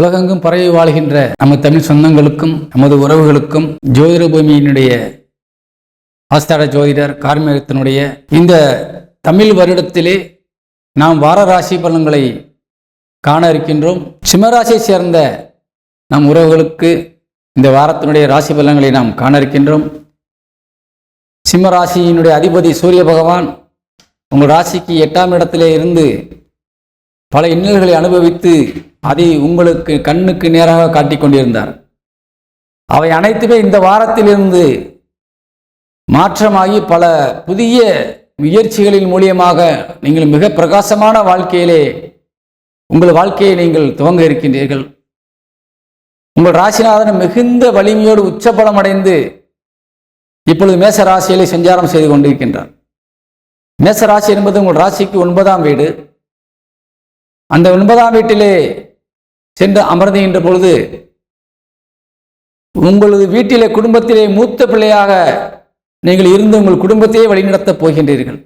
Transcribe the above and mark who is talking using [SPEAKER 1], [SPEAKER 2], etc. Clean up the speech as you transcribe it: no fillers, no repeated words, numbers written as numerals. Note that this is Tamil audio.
[SPEAKER 1] உலகெங்கும் பரவி வாழ்கின்ற நம்ம தமிழ் சொந்தங்களுக்கும் நமது உறவுகளுக்கும் ஜோதிட பூமியினுடைய ஆஸ்தாட ஜோதிடர் கார்மேகத்தினுடைய இந்த தமிழ் வருடத்திலே நாம் வார ராசி பலன்களை காண இருக்கின்றோம். சிம்மராசியை சேர்ந்த நம் உறவுகளுக்கு இந்த வாரத்தினுடைய ராசி பலன்களை நாம் காண இருக்கின்றோம். சிம்ம ராசியினுடைய அதிபதி சூரிய பகவான் உங்கள் ராசிக்கு 8ஆம் இடத்திலே இருந்து பல இன்னல்களை அனுபவித்து அதை உங்களுக்கு கண்ணுக்கு நேராக காட்டிக் கொண்டிருந்தார். அவை அனைத்துமே இந்த வாரத்திலிருந்து மாற்றமாகி பல புதிய முயற்சிகளின் மூலியமாக நீங்கள் மிக பிரகாசமான வாழ்க்கையிலே உங்கள் வாழ்க்கையை நீங்கள் துவங்க இருக்கின்றீர்கள். உங்கள் ராசிநாதன் மிகுந்த வலிமையோடு உச்சபலம் அடைந்து இப்பொழுது மேச ராசியிலே சஞ்சாரம் செய்து கொண்டிருக்கின்றார். மேச ராசி என்பது உங்கள் ராசிக்கு 9ஆம் வீடு. அந்த 9ஆம் வீட்டிலே சென்று அமர்ந்துகின்ற பொழுது உங்களது வீட்டிலே குடும்பத்திலே மூத்த பிள்ளையாக நீங்கள் இருந்து உங்கள் குடும்பத்தையே வழிநடத்தப் போகின்றீர்கள்.